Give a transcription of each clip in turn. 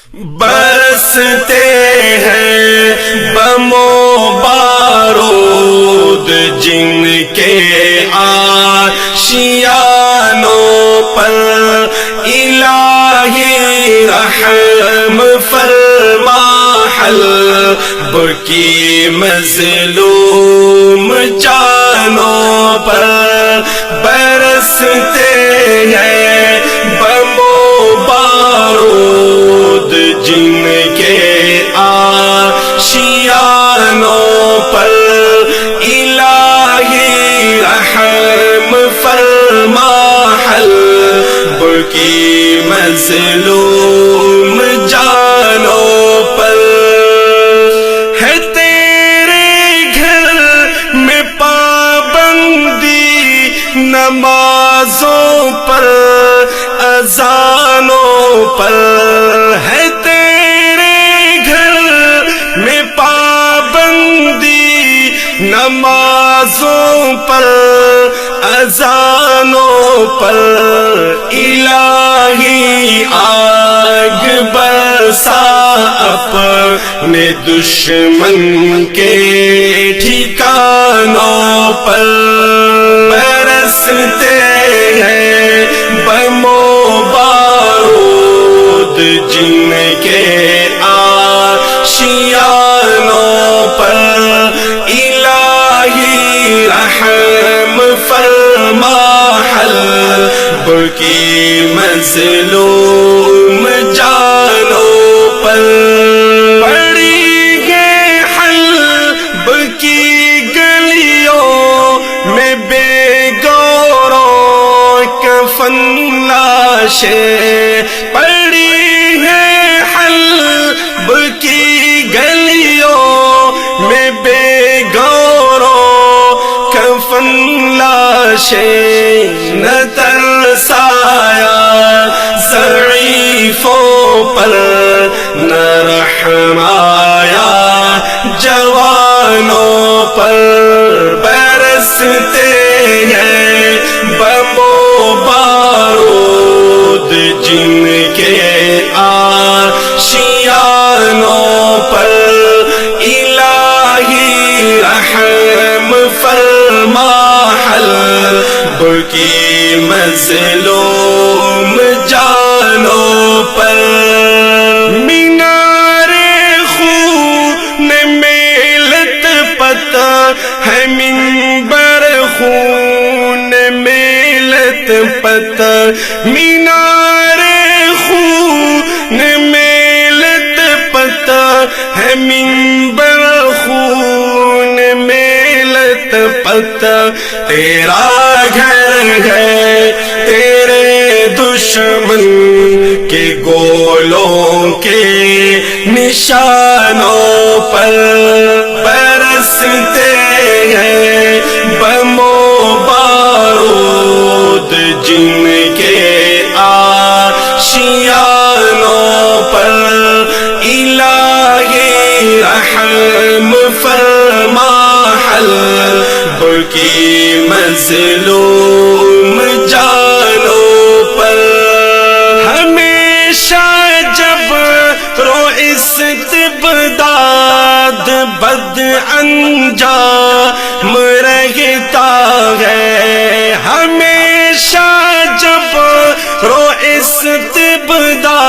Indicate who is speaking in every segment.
Speaker 1: برستے ہیں بم و بارود جن کے آشیانوں پر، الہی رحم فرما حلب کی مظلوم جانوں پر، برستے ہیں بم و بارود جن کے آشیانوں پر، الہی رحم فرما حلب کی مظلوم جانوں پر۔ ہے تیرے گھر میں پابندی نمازوں پر، اذانوں پر، ہے تیرے گھر میں پابندی نمازوں پر، اذانوں پر، الہی آگ برسا اپنے دشمن کے ٹھکانوں پر، برستے ہیں بم و بارود جن کے آشیانوں پر، الہی رحم فرما حلب کی مظلوم جانوں پر۔ پڑی ہے حلب کی گلیوں میں بے گوروں کفن لاشیں، پڑی ہے حلب کی گلیوں میں بے گوروں کفن لاشیں، نہ ترسایا ضعیفوں پر، نہ رحم آیا جوانوں پر، برستے ہیں بم و بارود جن کے آشیانوں پر، الہی رحم فرما حلب کی مظلوم جانوں پر۔ مینار خون میں لطپت ہے منبر خون میں لطپت، مینار خون میں لطپت ہے منبر خون میں لطپت، تیرا گھر ہے تیرے دشمن کے گولوں کے نشانوں پر، برستے ہیں بم و بارود جن کے آشیانوں پر، الہی رحم فرما حلب کی مظلوم جانوں پر۔ ہمیشہ جب رو استبداد بد انجام رہتا ہے، ہمیشہ جب رو استبداد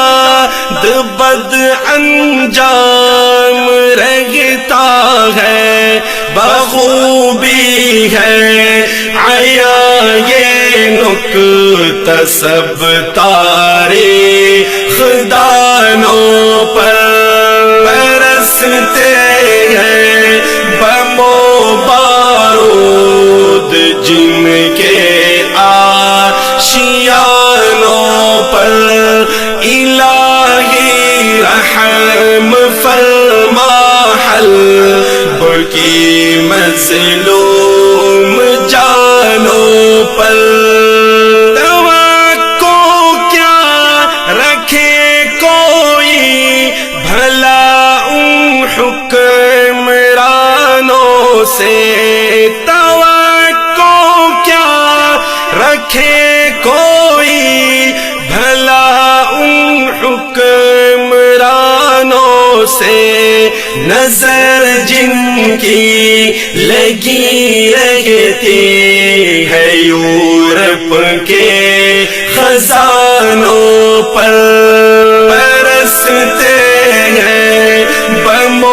Speaker 1: بد انجام رہتا ہے، بخوبی ہے آیا یہ نکتہ سب تاریخ دانوں پر، برستے ہیں بم و بارود جن کے آشیانوں پر، الہی رحم فرما حلب کی مظلوم جانوں پر۔ توقع کیا رکھے کوئی بھلا ان حکمرانوں سے، توقع کیا رکھے کوئی بھلا ان حکمرانوں سے نظر جن کی لگی رہتی ہے، یورپ کے خزانوں پر برستے ہیں بم و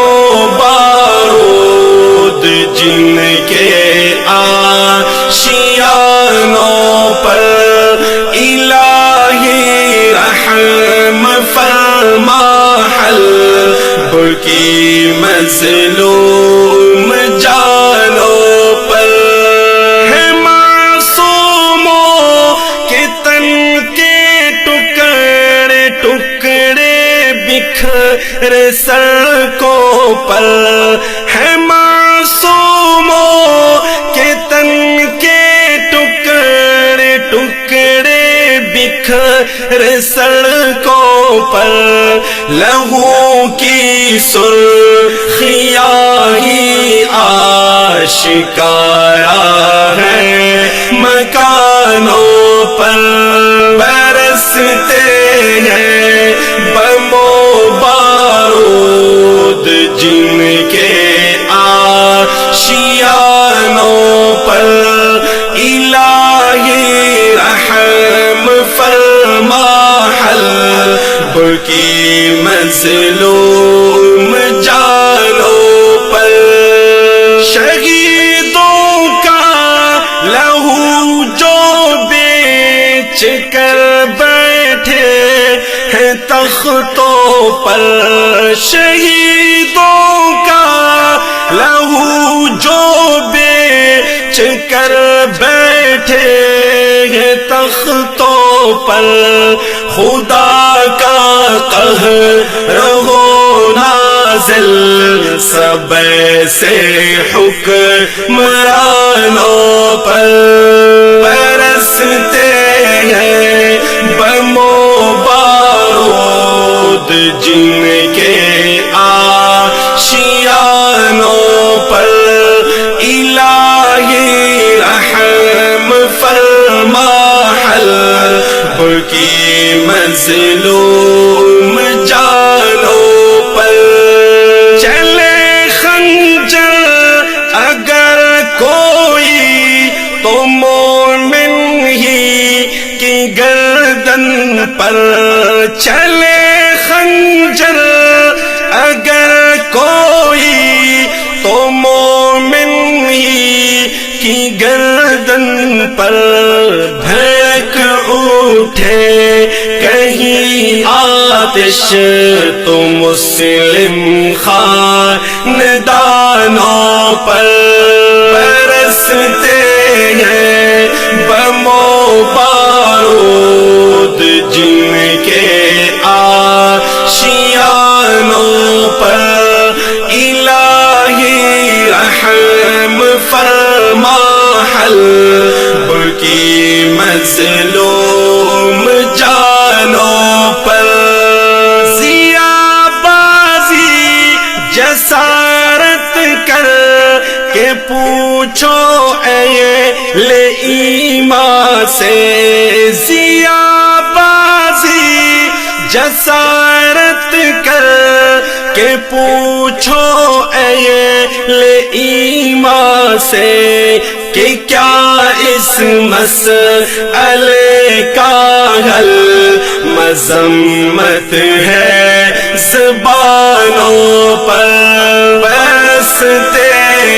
Speaker 1: بارود جن کے آشیانوں پر۔ الہی رحم فرما حلب کی مظلوم جانوں پر۔ ہے معصوموں کے تن کے ٹکڑے ٹکڑے بکھر سڑکوں پر، ہے معصوموں کے تن کے ٹکڑے ٹکڑے بکھر سڑکوں پر، لہو کی سرخیاں ہی آشکارا ہے مکانوں پر، برستے ہیں بم و بارود جن کے آشیانوں پر۔ الہی رحم فرما حلب کی مظلوم جانوں پر۔ شہیدوں کا لہو جو بیچ کر بیٹھے ہیں تختوں پر، شہیدوں کا لہو جو بیچ کر بیٹھے ہیں تختوں پر، خدا کا قہر ہو نازل سب سے حکمرانوں پر، برستے ہیں بم و بارود جن کے آشیانوں پر۔ الہی رحم فرما حلب کی مظلوم جانوں پر۔ چلے خنجر اگر کوئی تو مومن ہی کی گردن پر، چلے خنجر اگر کوئی تو مومن ہی کی گردن پر، بھڑک اٹھے کہیں آتش تو مسلم خاندانوں پر، برستے ہیں بم و بارود جن کے آشیانوں پر۔ الہی رحم فرما حلب کی مظلوم جانوں پر۔ ضیاء بازی جسارت کر کے پوچھو اہل ایمان سے، ضیاء بازی جسارت کر کے پوچھو اہل ایمان سے کہ کیا اس مسئلے کا حل مذمت ہے زبانوں پر، برستے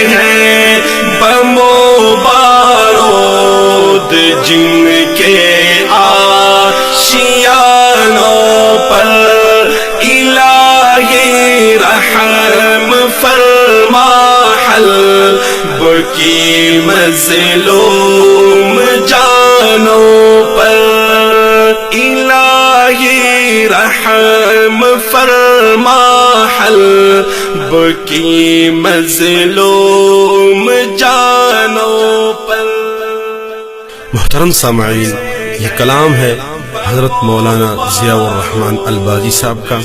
Speaker 1: ہیں بم و بارود جن کے آشیانوں پر۔ الہی رحم فرما حلب کی مظلوم جانوں پر۔ الہی رحم فرما حلب کی مظلوم جانوں پر۔
Speaker 2: محترم سامعین، یہ کلام ہے حضرت مولانا ضیاء الرحمن الباجی صاحب کا،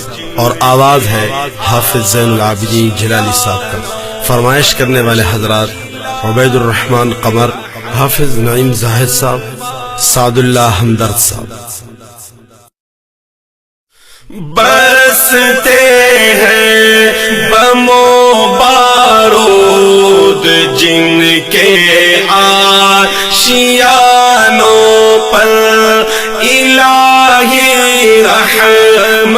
Speaker 2: اور آواز ہے حافظ زین العابدین جلالی صاحب کا۔ فرمائش کرنے والے حضرات عبید الرحمن قمر، حافظ نعیم زاہد صاحب، سعد اللہ ہمدرد صاحب۔
Speaker 1: برستے ہیں بم و بارود جن کے آشیانوں پر، الہی رحم